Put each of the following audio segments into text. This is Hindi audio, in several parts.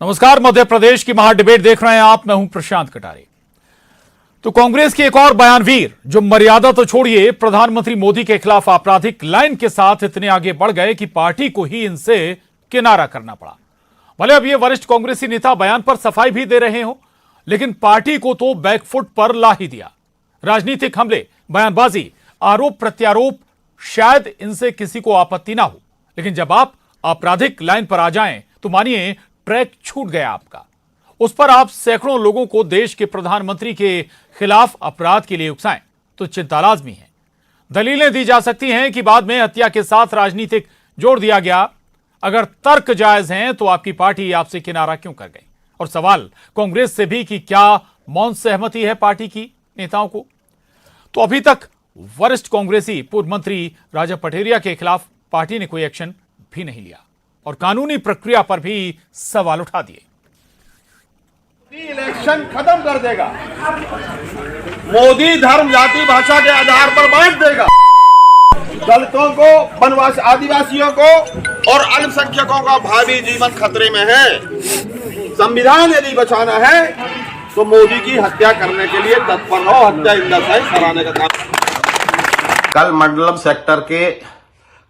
नमस्कार, मध्य प्रदेश की महाडिबेट देख रहे हैं आप। मैं हूं प्रशांत कटारे। तो कांग्रेस की एक और बयानवीर जो मर्यादा तो छोड़िए प्रधानमंत्री मोदी के खिलाफ आपराधिक लाइन के साथ इतने आगे बढ़ गए कि पार्टी को ही इनसे किनारा करना पड़ा। भले अब ये वरिष्ठ कांग्रेसी नेता बयान पर सफाई भी दे रहे हो, लेकिन पार्टी को तो बैकफुट पर ला ही दिया। राजनीतिक हमले, बयानबाजी, आरोप प्रत्यारोप, शायद इनसे किसी को आपत्ति ना हो, लेकिन जब आप आपराधिक लाइन पर आ जाएं तो मानिए ट्रैक छूट गया आपका। उस पर आप सैकड़ों लोगों को देश के प्रधानमंत्री के खिलाफ अपराध के लिए उकसाएं तो चिंता लाजमी है। दलीलें दी जा सकती हैं कि बाद में हत्या के साथ राजनीतिक जोड़ दिया गया। अगर तर्क जायज हैं तो आपकी पार्टी आपसे किनारा क्यों कर गई? और सवाल कांग्रेस से भी कि क्या मौन सहमति है पार्टी की नेताओं को? तो अभी तक वरिष्ठ कांग्रेसी पूर्व मंत्री राजा पटेरिया के खिलाफ पार्टी ने कोई एक्शन भी नहीं लिया और कानूनी प्रक्रिया पर भी सवाल उठा दिए। इलेक्शन खत्म कर देगा, मोदी धर्म जाति भाषा के आधार पर बांट देगा। दलितों को, वनवासी आदिवासियों को और अल्पसंख्यकों का भावी जीवन खतरे में है। संविधान यदि बचाना है तो मोदी की हत्या करने के लिए तत्पर रहो। हत्या इंदस है सराहने का काम। कल मंडलम सेक्टर के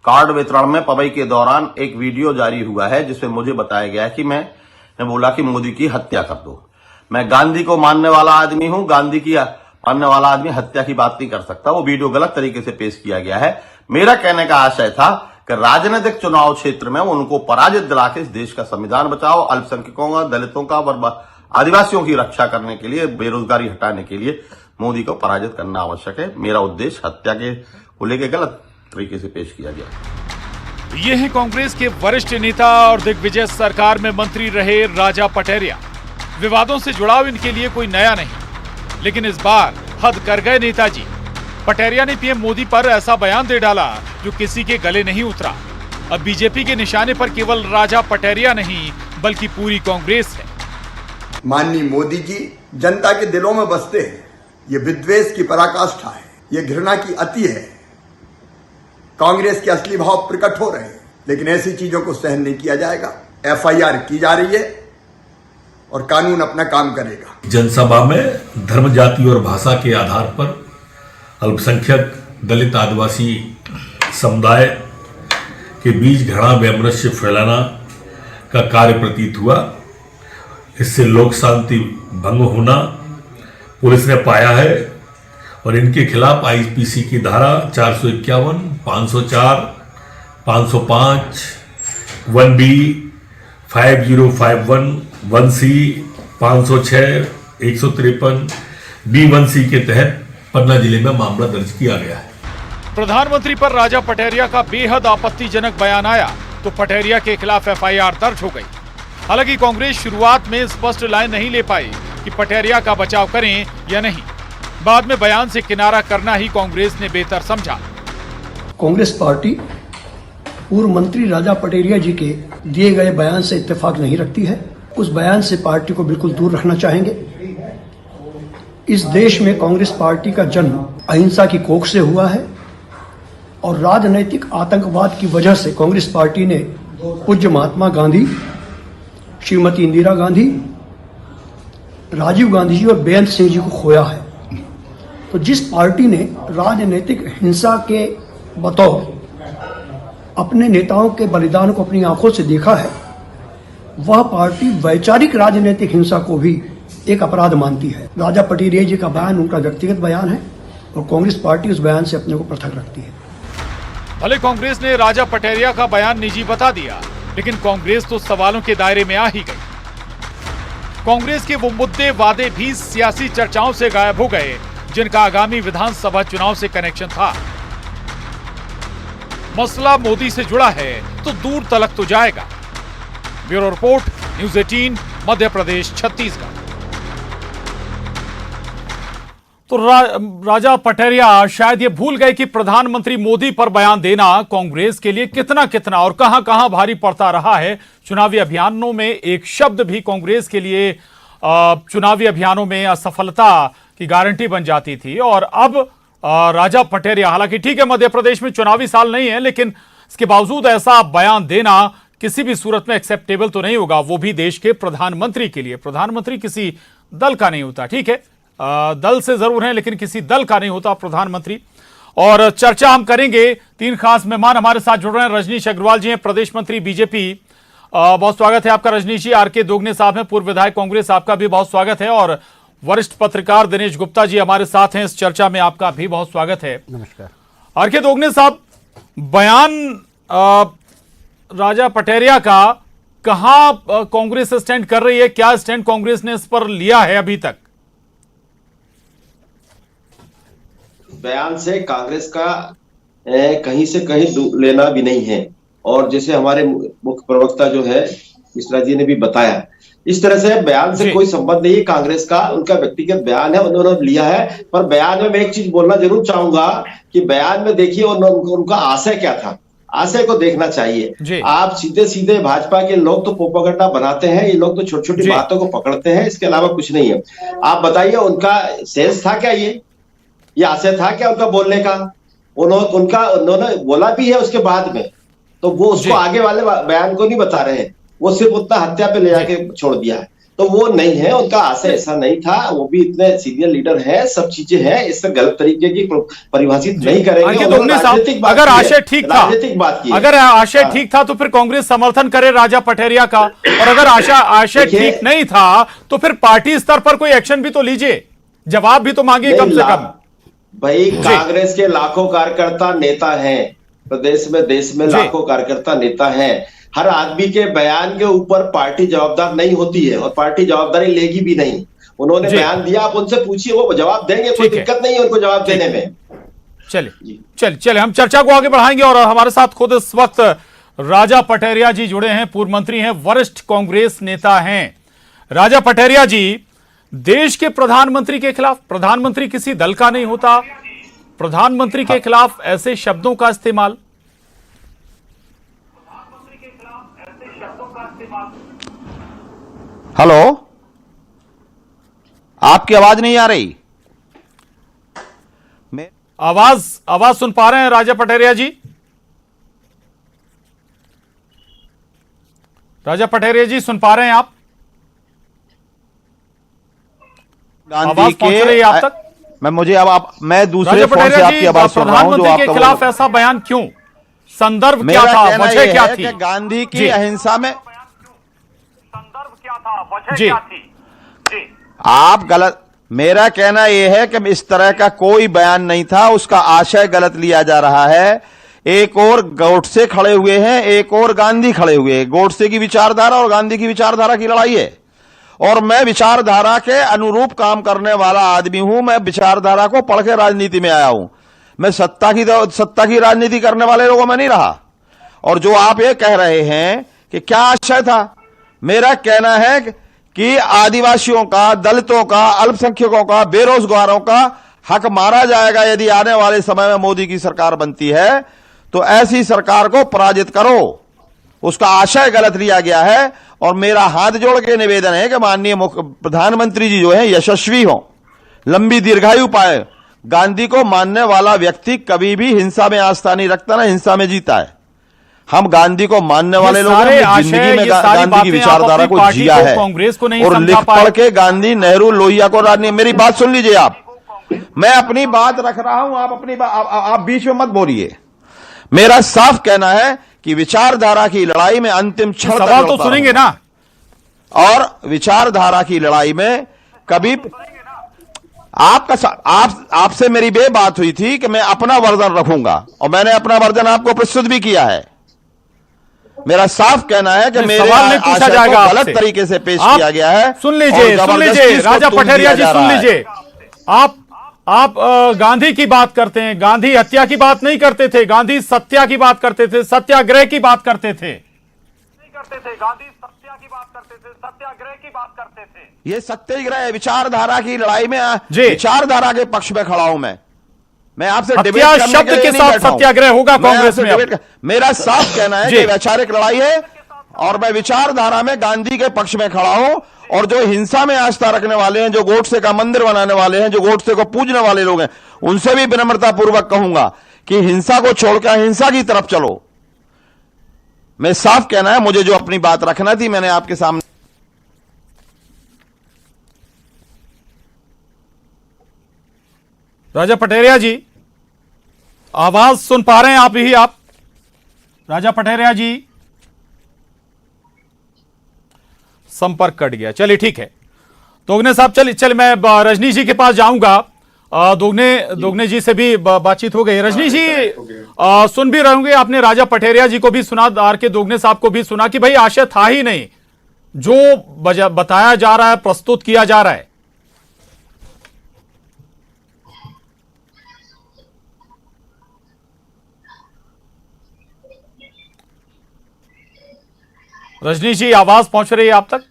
कार्ड वितरण में पवई के दौरान एक वीडियो जारी हुआ है जिसमें मुझे बताया गया है कि मैंने बोला कि मोदी की हत्या कर दो। मैं गांधी को मानने वाला आदमी हूं, गांधी की मानने वाला आदमी हत्या की बात नहीं कर सकता। वो वीडियो गलत तरीके से पेश किया गया है। मेरा कहने का आशय था कि राजनीतिक चुनाव क्षेत्र में उनको पराजित दिला के इस देश का संविधान बचाओ, अल्पसंख्यकों का, दलितों का और आदिवासियों की रक्षा करने के लिए, बेरोजगारी हटाने के लिए मोदी को पराजित करना आवश्यक है। मेरा उद्देश्य हत्या के को लेकर गलत तरीके से पेश किया गया। ये है कांग्रेस के वरिष्ठ नेता और दिग्विजय सरकार में मंत्री रहे राजा पटेरिया। विवादों से जुड़ाव इनके लिए कोई नया नहीं, लेकिन इस बार हद कर गए नेताजी। पटेरिया ने पीएम मोदी पर ऐसा बयान दे डाला जो किसी के गले नहीं उतरा। अब बीजेपी के निशाने पर केवल राजा पटेरिया नहीं बल्कि पूरी कांग्रेस है। माननीय मोदी जी जनता के दिलों में बसते हैं। ये विद्वेष की पराकाष्ठा है, ये घृणा की अति है। कांग्रेस के असली भाव प्रकट हो रहे हैं, लेकिन ऐसी चीजों को सहन नहीं किया जाएगा। एफआईआर की जा रही है और कानून अपना काम करेगा। जनसभा में धर्म, जाति और भाषा के आधार पर अल्पसंख्यक, दलित, आदिवासी समुदाय के बीच घृणा वैमनस्य फैलाना का कार्य प्रतीत हुआ। इससे लोक शांति भंग होना पुलिस ने पाया है और इनके खिलाफ आईपीसी की धारा 451, 504, 505, 1B, 5051, 1C, 506, 153, B1C के तहत पन्ना जिले में मामला दर्ज किया गया है। प्रधानमंत्री पर राजा पटेरिया का बेहद आपत्तिजनक बयान आया तो पटेरिया के खिलाफ एफआईआर दर्ज हो गई। हालांकि कांग्रेस शुरुआत में स्पष्ट लाइन नहीं ले पाई कि पटेरिया का बचाव करें या नहीं। बाद में बयान से किनारा करना ही कांग्रेस ने बेहतर समझा। कांग्रेस पार्टी पूर्व मंत्री राजा पटेरिया जी के दिए गए बयान से इत्तेफाक नहीं रखती है। उस बयान से पार्टी को बिल्कुल दूर रखना चाहेंगे। इस देश में कांग्रेस पार्टी का जन्म अहिंसा की कोख से हुआ है और राजनैतिक आतंकवाद की वजह से कांग्रेस पार्टी ने पूज्य महात्मा गांधी, श्रीमती इंदिरा गांधी, राजीव गांधी जी और बेअंत सिंह जी को खोया है। तो जिस पार्टी ने राजनीतिक हिंसा के बतौर अपने नेताओं के बलिदान को अपनी आंखों से देखा है, वह पार्टी वैचारिक राजनीतिक हिंसा को भी एक अपराध मानती है। राजा पटेरिया जी का बयान उनका व्यक्तिगत बयान है और कांग्रेस पार्टी उस बयान से अपने को पृथक रखती है। भले कांग्रेस ने राजा पटेरिया का बयान निजी बता दिया, लेकिन कांग्रेस तो सवालों के दायरे में आ ही गई। कांग्रेस के वो मुद्दे, वादे भी सियासी चर्चाओं से गायब हो गए जिनका आगामी विधानसभा चुनाव से कनेक्शन था। मसला मोदी से जुड़ा है तो दूर तलक तो जाएगा। Bureau report, news 18, Madhya Pradesh, Chhattisgarh. तो राजा पटेरिया शायद ये भूल गए कि प्रधानमंत्री मोदी पर बयान देना कांग्रेस के लिए कितना कितना और कहां कहां भारी पड़ता रहा है। चुनावी अभियानों में एक शब्द भी कांग्रेस के लिए चुनावी अभियानों में असफलता की गारंटी बन जाती थी। और अब राजा पटेरिया, हालांकि ठीक है मध्य प्रदेश में चुनावी साल नहीं है, लेकिन इसके बावजूद ऐसा बयान देना किसी भी सूरत में एक्सेप्टेबल तो नहीं होगा, वो भी देश के प्रधानमंत्री के लिए। प्रधानमंत्री किसी दल का नहीं होता, ठीक है, दल से जरूर है लेकिन किसी दल का नहीं होता प्रधानमंत्री। और चर्चा हम करेंगे। 3 खास मेहमान हमारे साथ जुड़ रहे हैं। रजनीश अग्रवाल जी हैं, प्रदेश मंत्री बीजेपी, बहुत स्वागत है आपका रजनीश जी। आर के दोगने साहब हैं, पूर्व विधायक कांग्रेस, आपका भी बहुत स्वागत है। और वरिष्ठ पत्रकार दिनेश गुप्ता जी हमारे साथ हैं इस चर्चा में, आपका भी बहुत स्वागत है। नमस्कार। आर के दोगने साहब, बयान राजा पटेरिया का, कहां कांग्रेस स्टैंड कर रही है, क्या स्टैंड कांग्रेस ने इस पर लिया है अभी तक? बयान से कांग्रेस का कहीं से कहीं लेना भी नहीं है। और जैसे हमारे मुख्य प्रवक्ता जो है मिश्रा जी ने भी बताया, इस तरह से बयान से कोई संबंध नहीं है कांग्रेस का, उनका व्यक्तिगत बयान है, उन्होंने लिया है। पर बयान में मैं एक चीज बोलना जरूर चाहूंगा कि बयान में देखिए उनका आशय क्या था, आशय को देखना चाहिए। आप सीधे सीधे भाजपा के लोग तो प्रोपेगेंडा बनाते हैं, ये लोग तो छोटी छोटी बातों को पकड़ते हैं, इसके अलावा कुछ नहीं है। आप बताइए उनका सेंस था क्या, ये आशय था क्या उनका बोलने का? उन्होंने बोला भी है उसके बाद में, तो वो उसको आगे वाले बयान को नहीं बता रहे हैं, वो सिर्फ उतना हत्या पे ले जाके छोड़ दिया है। तो वो नहीं है, उनका आशय ऐसा नहीं था। वो भी इतने सीनियर लीडर है, सब चीजें हैं, इससे गलत तरीके की परिभाषित नहीं करेंगे। अगर आशय ठीक था, राजनीतिक बात की, अगर आशय ठीक था तो फिर कांग्रेस समर्थन करे राजा पटेरिया का, और अगर आशय ठीक नहीं था तो फिर पार्टी स्तर पर कोई एक्शन भी तो लीजिए, जवाब भी तो मांगिए कम से कम। भाई कांग्रेस के लाखों कार्यकर्ता नेता हैं प्रदेश में, देश में लाखों कार्यकर्ता नेता हैं। हर आदमी के बयान के ऊपर पार्टी जवाबदार नहीं होती है और पार्टी जवाबदारी लेगी भी नहीं। उन्होंने बयान दिया, आप उनसे पूछिए, वो जवाब देंगे, कोई दिक्कत नहीं है उनको जवाब देने में। चलिए हम चर्चा को आगे बढ़ाएंगे। और हमारे साथ खुद इस वक्त राजा पटेरिया जी जुड़े हैं, पूर्व मंत्री हैं, वरिष्ठ कांग्रेस नेता हैं। राजा पटेरिया जी, देश के प्रधानमंत्री के खिलाफ, प्रधानमंत्री किसी दल का नहीं होता, प्रधानमंत्री के खिलाफ ऐसे शब्दों का इस्तेमाल, हेलो, आपकी आवाज नहीं आ रही? आवाज सुन पा रहे हैं राजा पटेरिया जी? राजा पटेरिया जी सुन पा रहे हैं आप? आवाज पहुंच रही है आप तक? मैं दूसरे फोन से आपकी आवाज सुन रहा हूं। प्रधानमंत्री के खिलाफ ऐसा बयान क्यों? संदर्भ क्या था, वजह क्या थी? गांधी की अहिंसा में संदर्भ क्या था, वजह क्या थी? आप गलत, मेरा कहना यह है कि इस तरह का कोई बयान नहीं था, उसका आशय गलत लिया जा रहा है। एक और गोडसे खड़े हुए हैं, एक और गांधी खड़े हुए हैं। गोडसे की विचारधारा और गांधी की विचारधारा की लड़ाई है, और मैं विचारधारा के अनुरूप काम करने वाला आदमी हूं। मैं विचारधारा को पढ़ के राजनीति में आया हूं, मैं सत्ता की राजनीति करने वाले लोगों में नहीं रहा। और जो आप ये कह रहे हैं कि क्या आशय था, मेरा कहना है कि आदिवासियों का, दलितों का, अल्पसंख्यकों का, बेरोजगारों का हक मारा जाएगा यदि आने वाले समय में मोदी की सरकार बनती है। तो ऐसी सरकार को पराजित करो, उसका आशय गलत लिया गया है। और मेरा हाथ जोड़ के निवेदन है कि माननीय प्रधानमंत्री जी जो है यशस्वी हों, लंबी दीर्घायु पाए। गांधी को मानने वाला व्यक्ति कभी भी हिंसा में आस्था नहीं रखता, ना हिंसा में जीता है। हम गांधी को मानने वाले लोग हैं, जिंदगी में गांधी की विचारधारा को जिया है और लिख पढ़ के गांधी, नेहरू, लोहिया को राजनीति। मेरी बात सुन लीजिए आप, मैं अपनी बात रख रहा हूं, आप बीच में मत बोलिए। मेरा साफ कहना है कि विचारधारा की लड़ाई में अंतिम क्षण सवाल तो सुनेंगे ना, और विचारधारा की लड़ाई में कभी आपसे मेरी बात हुई थी कि मैं अपना वर्जन रखूंगा, और मैंने अपना वर्जन आपको प्रस्तुत भी किया है। मेरा साफ कहना है कि मेरे पूछा जाएगा, गलत तरीके से पेश किया गया है। सुन लीजिए राजा पटेरिया जी, सुन लीजिए। आप गांधी की बात करते हैं, गांधी हत्या की बात नहीं करते थे, गांधी सत्या की बात करते थे, सत्याग्रह की बात करते थे, गांधी सत्या की बात करते थे, सत्याग्रह की बात करते थे। ये सत्याग्रह है, विचारधारा की लड़ाई में विचारधारा के पक्ष में खड़ा हूं मैं आपसे डिबेट करने शब्द के साथ सत्याग्रह होगा कांग्रेस में। मेरा साफ कहना है कि वैचारिक लड़ाई है, और मैं विचारधारा में गांधी के पक्ष में खड़ा हूं। और जो हिंसा में आस्था रखने वाले हैं, जो गोडसे का मंदिर बनाने वाले हैं, जो गोडसे को पूजने वाले लोग हैं, उनसे भी विनम्रता पूर्वक कहूंगा कि हिंसा को छोड़कर हिंसा की तरफ चलो। मैं साफ कहना है, मुझे जो अपनी बात रखना थी मैंने आपके सामने। राजा पटेरिया जी, आवाज सुन पा रहे हैं आप ही? आप राजा पटेरिया जी, संपर्क कट गया। चलिए ठीक है दोगने साहब, चलिए मैं रजनी जी के पास जाऊंगा। दोगने जी से भी बातचीत हो गई। रजनी जी सुन भी रहे होंगे आपने, राजा पटेरिया जी को भी सुना, आर के दोगने साहब को भी सुना कि भाई आशय था ही नहीं जो बताया जा रहा है, प्रस्तुत किया जा रहा है। रजनी जी आवाज पहुंच रही है आप तक?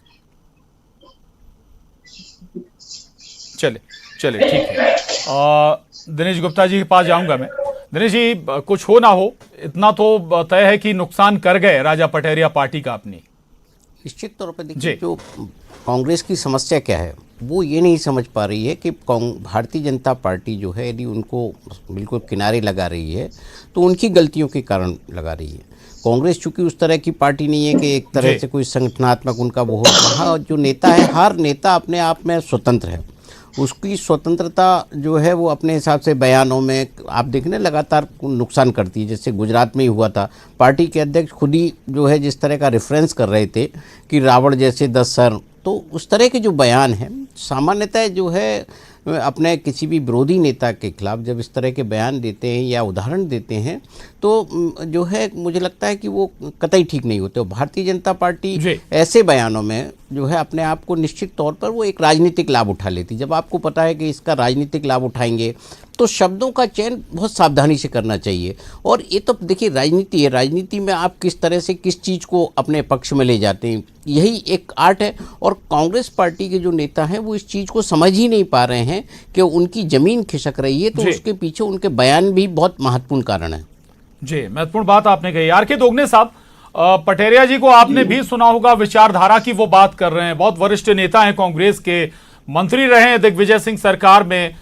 चले ठीक है। दिनेश गुप्ता जी के पास जाऊंगा मैं। दिनेश जी, कुछ हो ना हो, इतना तो तय है कि नुकसान कर गए राजा पटेरिया पार्टी का अपनी। निश्चित तौर पर देखिए, जो कांग्रेस की समस्या क्या है वो ये नहीं समझ पा रही है कि भारतीय जनता पार्टी जो है यदि उनको बिल्कुल किनारे लगा रही है तो उनकी गलतियों के कारण लगा रही है। कांग्रेस चूंकि उस तरह की पार्टी नहीं है कि एक तरह से कोई संगठनात्मक उनका वो हो, वहाँ जो नेता है, हर नेता अपने आप में स्वतंत्र है। उसकी स्वतंत्रता जो है वो अपने हिसाब से बयानों में आप देखने लगातार नुकसान करती है। जैसे गुजरात में ही हुआ था, पार्टी के अध्यक्ष खुद ही जो है जिस तरह का रेफरेंस कर रहे थे कि रावण जैसे 10 सर, तो उस तरह के जो बयान हैं सामान्यतः जो है अपने किसी भी विरोधी नेता के खिलाफ जब इस तरह के बयान देते हैं या उदाहरण देते हैं तो जो है मुझे लगता है कि वो कतई ठीक नहीं होते। भारतीय जनता पार्टी ऐसे बयानों में जो है अपने आप को निश्चित तौर पर वो एक राजनीतिक लाभ उठा लेती। जब आपको पता है कि इसका राजनीतिक लाभ उठाएंगे तो शब्दों का चयन बहुत सावधानी से करना चाहिए। और ये तो देखिए राजनीति है, राजनीति में आप किस तरह से किस चीज़ को अपने पक्ष में ले जाते हैं, यही एक आर्ट है। और कांग्रेस पार्टी के जो नेता हैं वो इस चीज़ को समझ ही नहीं पा रहे हैं कि उनकी ज़मीन खिसक रही है, तो उसके पीछे उनके बयान भी बहुत महत्वपूर्ण कारण है। जी, महत्वपूर्ण बात आपने कही। आर के दोगने साहब, पटेरिया जी को आपने भी सुना होगा, विचारधारा की वो बात कर रहे हैं, बहुत वरिष्ठ नेता हैं कांग्रेस के, मंत्री रहे हैं दिग्विजय सिंह सरकार में,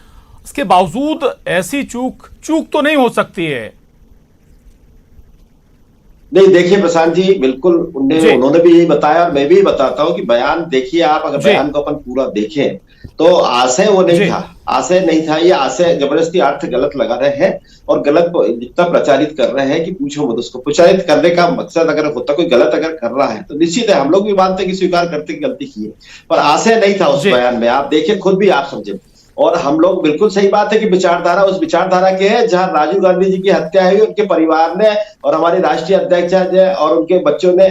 इसके बावजूद ऐसी चूक तो नहीं हो सकती है। नहीं देखिए प्रशांत जी, बिल्कुल उन्होंने भी यही बताया और मैं भी बताता हूँ कि बयान देखिए आप, अगर बयान को अपन पूरा देखें तो आशय वो नहीं था, आशय नहीं था, ये आशय जबरदस्ती अर्थ गलत लगा रहे हैं और गलत जितना प्रचारित कर रहे हैं कि पूछो मत उसको। प्रचारित करने का मकसद अगर होता, कोई गलत अगर कर रहा है तो निश्चित है हम लोग भी मानते हैं कि स्वीकार करते गलती की है, पर आशय नहीं था उस बयान में। आप देखिए खुद भी आप समझे। और हम लोग बिल्कुल सही बात है कि विचारधारा उस विचारधारा के है जहां राजीव गांधी जी की हत्या हुई, उनके परिवार ने और हमारे राष्ट्रीय अध्यक्ष और उनके बच्चों ने,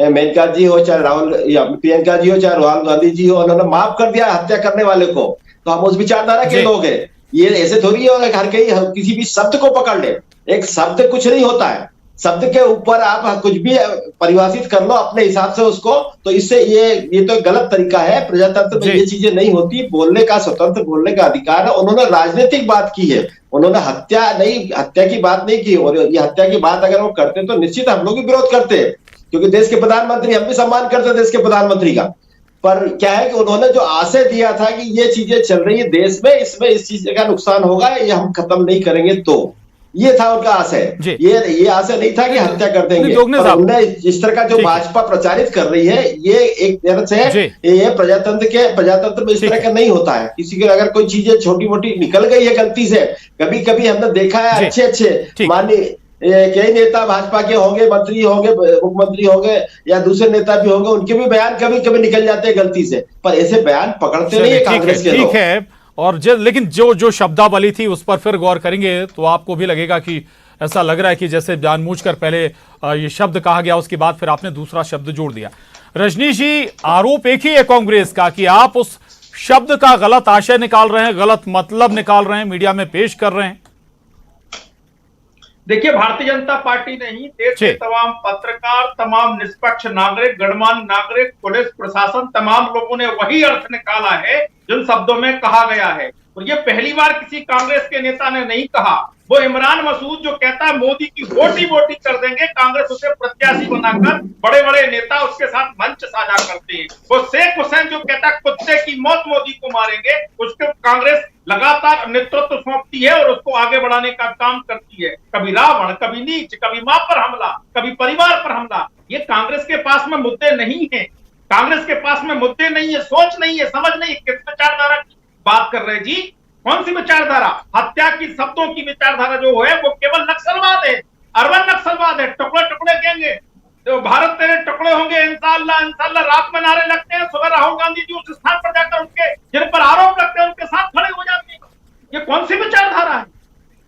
मेनका जी हो चाहे राहुल या प्रियंका जी हो चाहे राहुल गांधी जी हो, उन्होंने माफ कर दिया हत्या करने वाले को। तो हम उस विचारधारा के लोग हैं। ये ऐसे थोड़ी है हर किसी भी शब्द को पकड़ ले, एक शब्द कुछ नहीं होता है, शब्द के ऊपर आप कुछ भी परिभाषित कर लो अपने हिसाब से उसको, तो इससे ये तो गलत तरीका है। प्रजातंत्र में ये चीजें नहीं होती, बोलने का स्वतंत्र बोलने का अधिकार है। उन्होंने राजनीतिक बात की है, उन्होंने हत्या की बात नहीं की। और ये हत्या की बात अगर वो करते तो निश्चित हम लोग भी विरोध करते हैं, क्योंकि देश के प्रधानमंत्री, हम भी सम्मान करते हैं देश के प्रधानमंत्री का। पर क्या है कि उन्होंने जो आशय दिया था कि ये चीजें चल रही है देश में, इसमें इस चीज का नुकसान होगा, ये हम खत्म नहीं करेंगे, तो ये था उनका आशय। ये आशय नहीं था कि हत्या कर देंगे। उन्होंने इस तरह का जो भाजपा प्रचारित कर रही है, ये एक तरह से ये प्रजातंत्र में इस तरह का नहीं होता है। किसी के अगर कोई चीजें छोटी मोटी निकल गई है गलती से, कभी कभी हमने देखा है अच्छे माननीय कई नेता भाजपा के होंगे, मंत्री होंगे, मुख्यमंत्री होंगे या दूसरे नेता भी होंगे, उनके भी बयान कभी कभी निकल जाते हैं गलती से, पर ऐसे बयान पकड़ते नहीं है कांग्रेस के लोग। ठीक है, और लेकिन जो शब्दावली थी उस पर फिर गौर करेंगे तो आपको भी लगेगा कि ऐसा लग रहा है कि जैसे जानबूझकर पहले ये शब्द कहा गया, उसके बाद फिर आपने दूसरा शब्द जोड़ दिया। रजनी जी, आरोप एक ही है कांग्रेस का कि आप उस शब्द का गलत आशय निकाल रहे हैं, गलत मतलब निकाल रहे हैं, मीडिया में पेश कर रहे हैं। देखिए, भारतीय जनता पार्टी ने ही देश के तमाम पत्रकार, तमाम निष्पक्ष नागरिक, गणमान्य नागरिक, पुलिस प्रशासन, तमाम लोगों ने वही अर्थ निकाला है जिन शब्दों में कहा गया है। और ये पहली बार किसी कांग्रेस के नेता ने नहीं कहा। वो इमरान मसूद जो कहता है मोदी की वोटी कर देंगे, कांग्रेस उसे प्रत्याशी बनाकर बड़े बड़े नेता उसके साथ मंच साझा करते हैं। वो शेख हुसैन जो कहता है कुत्ते की मौत मोदी को मारेंगे, उसके कांग्रेस लगातार नेतृत्व सौंपती है और उसको आगे बढ़ाने का काम करती है। कभी रावण, कभी नीच, कभी मां पर हमला, कभी परिवार पर हमला, ये कांग्रेस के पास में मुद्दे नहीं है, कांग्रेस के पास में मुद्दे नहीं है, सोच नहीं है, समझ नहीं है। किस विचारधारा की बात कर रहे हैं जी? कौन सी विचारधारा? हत्या की, शब्दों की विचारधारा जो है वो केवल नक्सलवाद है, अर्बन नक्सलवाद है। टुकड़े टुकड़े कहेंगे तो भारत तेरे टुकड़े होंगे, इंशाअल्लाह इंशाअल्लाह, रात में नारे लगते हैं, सुबह राहुल गांधी जी उस स्थान पर जाकर उनके जिन पर आरोप लगते हैं उनके साथ खड़े हो जाते हैं। ये कौन सी विचारधारा है?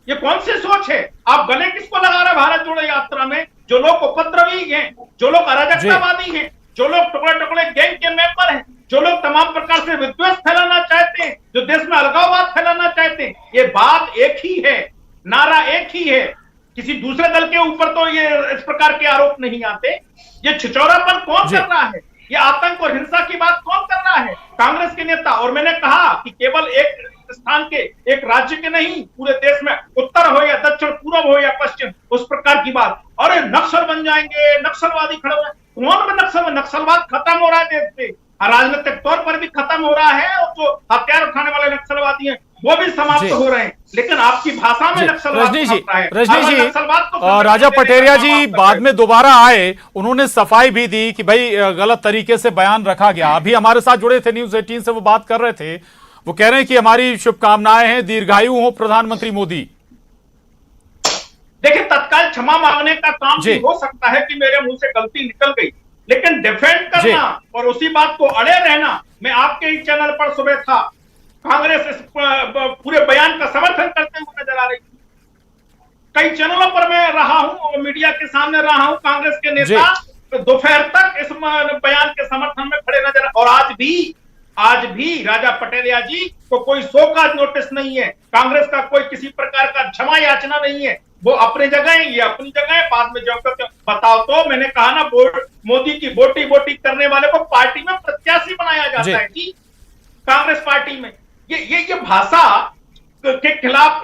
ये कौन सी सोच है? आप गले किसको लगा रहे हैं भारत जोड़ो यात्रा में? जो लोग उपद्रवी हैं, जो लोग अराजकतावादी हैं, जो लोग टुकड़े टुकड़े गैंग के मेंबर हैं, जो लोग तमाम प्रकार से विद्वेष फैलाना चाहते हैं, जो देश में अलगाववाद फैलाना चाहते हैं, ये बात एक ही है, नारा एक ही है। किसी दूसरे दल के ऊपर तो ये इस प्रकार के आरोप नहीं आते। ये छिछोरापन कौन कर रहा है? ये आतंक और हिंसा की बात कौन कर रहा है? कांग्रेस के नेता। और मैंने कहा कि केवल एक स्थान के, एक राज्य के नहीं, पूरे देश में, उत्तर हो या दक्षिण, पूर्व हो या पश्चिम, उस प्रकार की बात। अरे नक्सल बन जाएंगे, नक्सलवादी खड़े हुए, कौन में नक्सल? नक्सलवाद खत्म हो रहा है देश से, राजनीतिक तौर पर भी खत्म हो रहा है, और जो हथियार उठाने वाले नक्सलवादी हैं वो भी समाप्त हो रहे हैं। लेकिन आपकी भाषा में नक्सलवाद रजनी जी, राजा पटेरिया जी बाद में दोबारा आए, उन्होंने सफाई भी दी कि भाई गलत तरीके से बयान रखा गया। अभी हमारे साथ जुड़े थे, न्यूज़ 18 से वो बात कर रहे थे, वो कह रहे हैं कि हमारी शुभकामनाएं हैं, दीर्घायु हो प्रधानमंत्री मोदी। देखिए, तत्काल क्षमा मांगने का काम भी हो सकता है कि मेरे मुंह से गलती निकल गई, लेकिन डिफेंड करना और उसी बात को अड़े रहना। मैं आपके ही चैनल पर सुबह था, कांग्रेस इस पूरे बयान का समर्थन करते हुए नजर आ रही थी। कई चैनलों पर मैं रहा हूं, मीडिया के सामने रहा हूं, कांग्रेस के नेता दोपहर तक इस बयान के समर्थन में खड़े नजर। और आज भी राजा पटेरिया जी को कोई शोकॉज नोटिस नहीं है, कांग्रेस का कोई किसी प्रकार का क्षमा याचना नहीं है। वो अपनी जगह है, ये अपनी जगह है। बाद में जब बताओ तो मैंने कहा ना, मोदी की बोटी बोटी करने वाले को पार्टी में प्रत्याशी बनाया जाता है जी, कांग्रेस पार्टी में। ये भाषा के खिलाफ,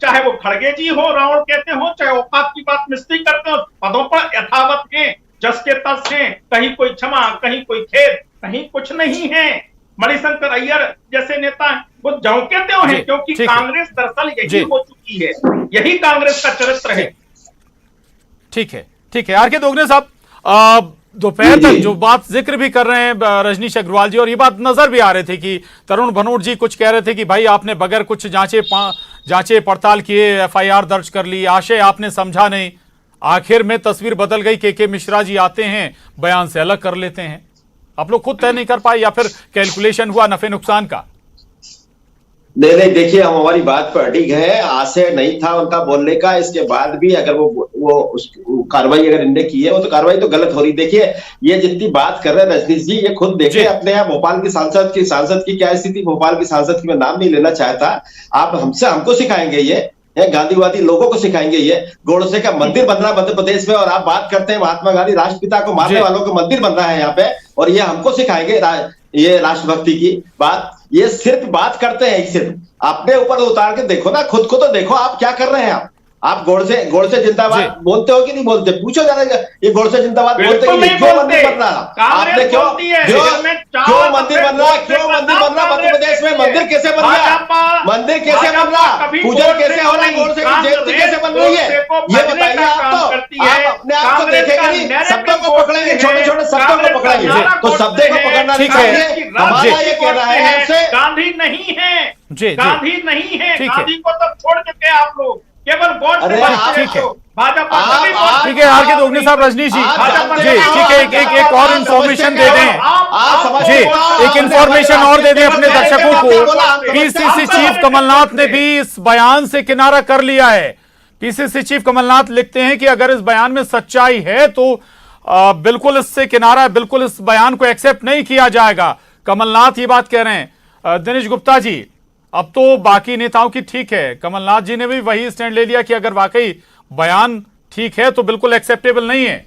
चाहे वो खड़गे जी हो, रावण कहते हो, चाहे औकात की बात मिस्त्री करते हो, पदों पर यथावत हैं, जस के तस हैं, कहीं कोई क्षमा, कहीं कोई खेद, कहीं कुछ नहीं है। मणिशंकर अय्यर जैसे नेता वो झोंके हैं, क्योंकि कांग्रेस दरअसल यही हो चुकी है, यही कांग्रेस का चरित्र है। ठीक है आर के दोगने साहब, दोपहर तक जो बात जिक्र भी कर रहे हैं रजनीश अग्रवाल जी, और ये बात नजर भी आ रही थी कि तरुण भनोट जी कुछ कह रहे थे कि भाई आपने बगैर कुछ जांचे पड़ताल किए FIR दर्ज कर ली, आशय आपने समझा नहीं। आखिर में तस्वीर बदल गई, के मिश्रा जी आते हैं, बयान से अलग कर लेते हैं। आप लोग खुद तय नहीं कर पाए या फिर कैलकुलेशन हुआ नफे नुकसान का? नहीं, देखिए, हम हमारी बात पर अडिग है, आशय नहीं था उनका बोलने का। इसके बाद भी अगर वो कार्रवाई अगर इनने की है, वो तो कार्रवाई तो गलत हो रही। देखिए, ये जितनी बात कर रहे हैं रजनीश जी, ये खुद देखिए अपने यहाँ भोपाल की सांसद की क्या स्थिति, भोपाल की सांसद की मैं नाम नहीं लेना चाहता। आप हमको सिखाएंगे ये गांधीवादी लोगों को सिखाएंगे ये? गोडसे का मंदिर बन रहा मध्य प्रदेश में, और आप बात करते हैं महात्मा गांधी राष्ट्रपिता को मारने वालों का मंदिर बन रहा है यहाँ पे, और ये हमको सिखाएंगे ये राष्ट्रभक्ति की बात? ये सिर्फ बात करते हैं, सिर्फ अपने ऊपर उतार के देखो ना, खुद को तो देखो आप क्या कर रहे हैं। आप गोडसे जिंदाबाद बोलते हो कि नहीं बोलते? पूछो जरा, ये गोडसे जिंदाबाद बोलते कि नहीं? क्यों मंदिर बन रहा? आपने क्यों मंदिर बन रहा मध्य प्रदेश में? मंदिर कैसे बन रहा? मंदिर कैसे बन रहा? पूजन कैसे हो रहा है? गोडसे की जयंती कैसे बन रही है? ये बताइए। आप अपने आप को देखेंगे नहीं, शब्दों को पकड़ेंगे, छोटे छोटे शब्दों को पकड़ेंगे, तो शब्दों को पकड़ना चाहिए। हमारा ये कहना है आपसे, गांधी नहीं है, गांधी नहीं है, गांधी को तब छोड़ चुके हैं आप लोग, केवल गॉड से भाजपा। ठीक है आर के दोगने साहब, रजनीश जी ठीक है, एक और इन्फॉर्मेशन दे दें जी, एक इन्फॉर्मेशन और दे दें अपने दर्शकों को। PCC चीफ कमलनाथ ने भी इस बयान से किनारा कर लिया है। PCC चीफ कमलनाथ लिखते हैं कि अगर इस बयान में सच्चाई है तो बिल्कुल इससे किनारा, बिल्कुल इस बयान को एक्सेप्ट नहीं किया जाएगा। कमलनाथ ये बात कह रहे हैं। दिनेश गुप्ता जी, अब तो बाकी नेताओं की ठीक है, कमलनाथ जी ने भी वही स्टैंड ले लिया कि अगर वाकई बयान ठीक है तो बिल्कुल एक्सेप्टेबल नहीं है।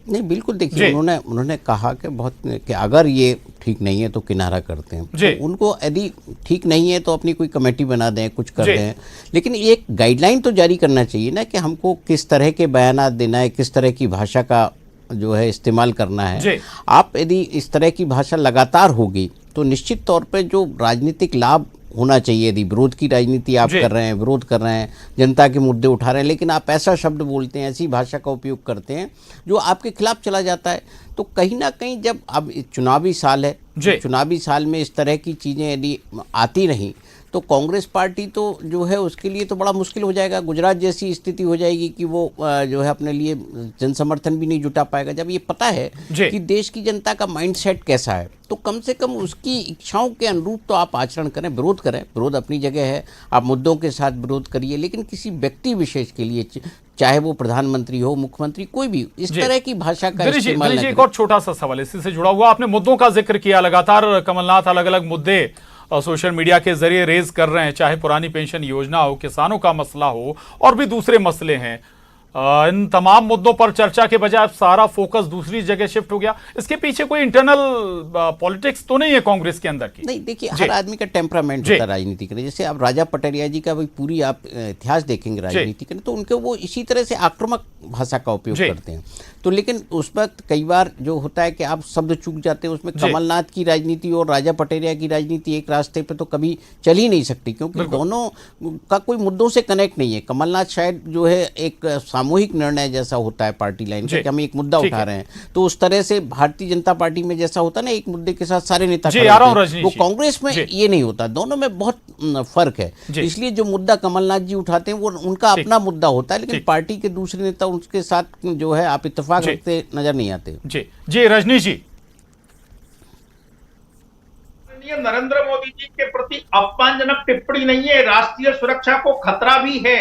नहीं, बिल्कुल देखिए, उन्होंने कहा कि अगर ये ठीक नहीं है तो किनारा करते हैं। तो उनको यदि ठीक नहीं है तो अपनी कोई कमेटी बना दें, कुछ कर दें, लेकिन एक गाइडलाइन तो जारी करना चाहिए ना कि हमको किस तरह के बयानात देना है, किस तरह की भाषा का जो है इस्तेमाल करना है। आप यदि इस तरह की भाषा लगातार होगी तो निश्चित तौर पे जो राजनीतिक लाभ होना चाहिए। यदि विरोध की राजनीति आप कर रहे हैं, विरोध कर रहे हैं, जनता के मुद्दे उठा रहे हैं, लेकिन आप ऐसा शब्द बोलते हैं, ऐसी भाषा का उपयोग करते हैं जो आपके खिलाफ चला जाता है, तो कहीं ना कहीं जब अब चुनावी साल है, चुनावी साल में इस तरह की चीज़ें यदि आती नहीं तो कांग्रेस पार्टी तो जो है उसके लिए तो बड़ा मुश्किल हो जाएगा। गुजरात जैसी स्थिति हो जाएगी कि वो जो है अपने लिए जन समर्थन भी नहीं जुटा पाएगा। जब ये पता है कि देश की जनता का माइंडसेट कैसा है, तो कम से कम उसकी इच्छाओं के अनुरूप तो आप आचरण करें, विरोध करें। विरोध अपनी जगह है, आप मुद्दों के साथ विरोध करिए, लेकिन किसी व्यक्ति विशेष के लिए, चाहे वो प्रधानमंत्री हो, मुख्यमंत्री, कोई भी इस तरह की भाषा का इस्तेमाल न एक और छोटा सा सवाल इसी से जुड़ा हुआ, आपने मुद्दों का जिक्र किया, लगातार कमलनाथ अलग अलग मुद्दे सोशल मीडिया के जरिए रेज कर रहे हैं, चाहे पुरानी पेंशन योजना हो, किसानों का मसला हो और भी दूसरे मसले हैं। इन तमाम मुद्दों पर चर्चा के बजाय सारा फोकस दूसरी जगह शिफ्ट हो गया। इसके पीछे कोई इंटरनल पॉलिटिक्स तो नहीं है कांग्रेस के अंदर की? नहीं, देखिए हर आदमी का टेम्परामेंट होता है राजनीति करने। जैसे आप राजा पटरिया जी का भी पूरी आप इतिहास देखेंगे राजनीति करने, तो उनके वो इसी तरह से आक्रामक भाषा का उपयोग करते हैं। तो लेकिन उस वक्त कई बार जो होता है कि आप शब्द चूक जाते हैं। उसमें कमलनाथ की राजनीति और राजा पटरिया की राजनीति एक रास्ते पे तो कभी चल ही नहीं सकती, क्योंकि दोनों का कोई मुद्दों से कनेक्ट नहीं है। कमलनाथ शायद जो है एक सामूहिक निर्णय जैसा होता है पार्टी लाइन का कि हम एक मुद्दा उठा रहे हैं, तो उस तरह से भारतीय जनता पार्टी में जैसा होता है ना, एक मुद्दे के साथ सारे नेता खड़े होते हैं, वो कांग्रेस में ये नहीं होता। दोनों में बहुत फर्क है। इसलिए जो मुद्दा कमलनाथ जी उठाते हैं वो उनका अपना मुद्दा होता है, लेकिन पार्टी के दूसरे नेता उसके साथ जो है आप इत्तेफाक रखते नजर नहीं आते। जी रजनीश जी, नरेंद्र मोदी जी के प्रति अपमानजनक टिप्पणी नहीं है, राष्ट्रीय सुरक्षा को खतरा भी है।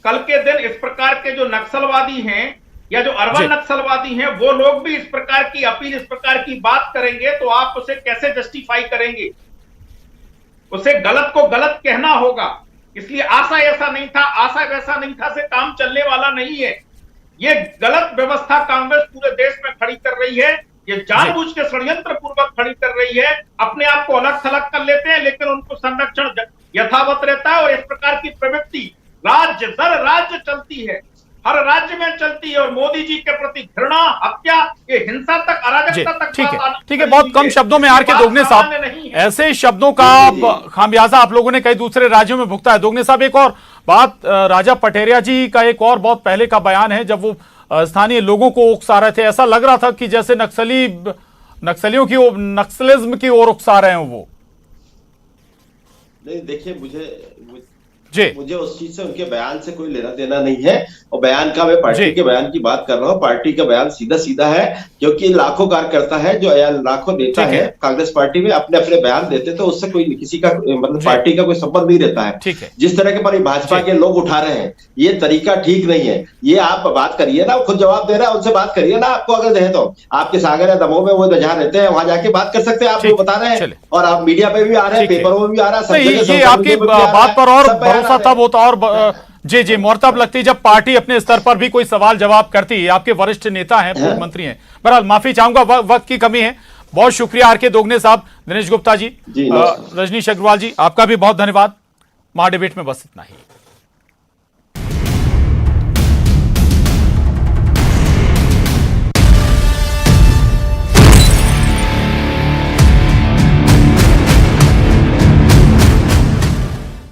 कल के दिन इस प्रकार के जो नक्सलवादी हैं या जो अर्बन नक्सलवादी हैं, वो लोग भी इस प्रकार की अपील, इस प्रकार की बात करेंगे तो आप उसे कैसे जस्टिफाई करेंगे? उसे गलत को गलत कहना होगा। इसलिए आशा ऐसा नहीं था, आशा वैसा नहीं था से काम चलने वाला नहीं है। ये गलत व्यवस्था कांग्रेस पूरे देश में खड़ी कर रही है, ये जानबूझ के षड्यंत्र पूर्वक खड़ी कर रही है। अपने आप को अलग थलग कर लेते हैं, लेकिन उनको संरक्षण यथावत रहता है। और इस प्रकार की प्रवृत्ति राज्य दर राज्य चलती है, हर राज्य में चलती है। और मोदी जी के प्रति घृणा, हत्या, ये हिंसा तक, अराजकता तक। ठीक है, बहुत कम शब्दों में आर के दोगने साहब, ऐसे शब्दों का खामियाजा आप लोगों ने कई दूसरे राज्यों में भुगता है। दोगने साहब, एक और बात, राजा पटेरिया जी का एक और बहुत पहले का बयान है, जब वो स्थानीय लोगों को उकसा रहे थे, ऐसा लग रहा था कि जैसे नक्सलियों की नक्सलिज्म की ओर उकसा रहे हैं वो। नहीं, देखिए मुझे उस चीज से, उनके बयान से कोई लेना देना नहीं है। और बयान का, मैं पार्टी के बयान की बात कर रहा हूँ। पार्टी का बयान सीधा सीधा है, क्योंकि लाखों कार्यकर्ता है जो लाखों नेता है कांग्रेस पार्टी में, अपने अपने बयान देते, तो उससे कोई किसी का मतलब पार्टी का कोई संबंध नहीं रहता है। जिस तरह के भाजपा के लोग उठा रहे हैं, ये तरीका ठीक नहीं है। ये आप बात करिए ना, खुद जवाब दे रहा है, उनसे बात करिए ना। आपको अगर दे तो आपके सागर या दमोह में वो जहाँ रहते हैं वहां जाके बात कर सकते हैं। आप बता रहे हैं और आप मीडिया पे भी आ रहे हैं, पेपरों में भी आ रहा है। ये आपकी बात पर और भरोसा तब होता और जी मोहतब लगती जब पार्टी अपने स्तर पर भी कोई सवाल जवाब करती है। आपके वरिष्ठ नेता हैं, पूर्व मंत्री हैं। बहरहाल माफी चाहूंगा, वक्त की कमी है। बहुत शुक्रिया आर के दोगने साहब, दिनेश गुप्ता जी, रजनीश अग्रवाल जी, आपका भी बहुत धन्यवाद। महाडिबेट में बस इतना ही।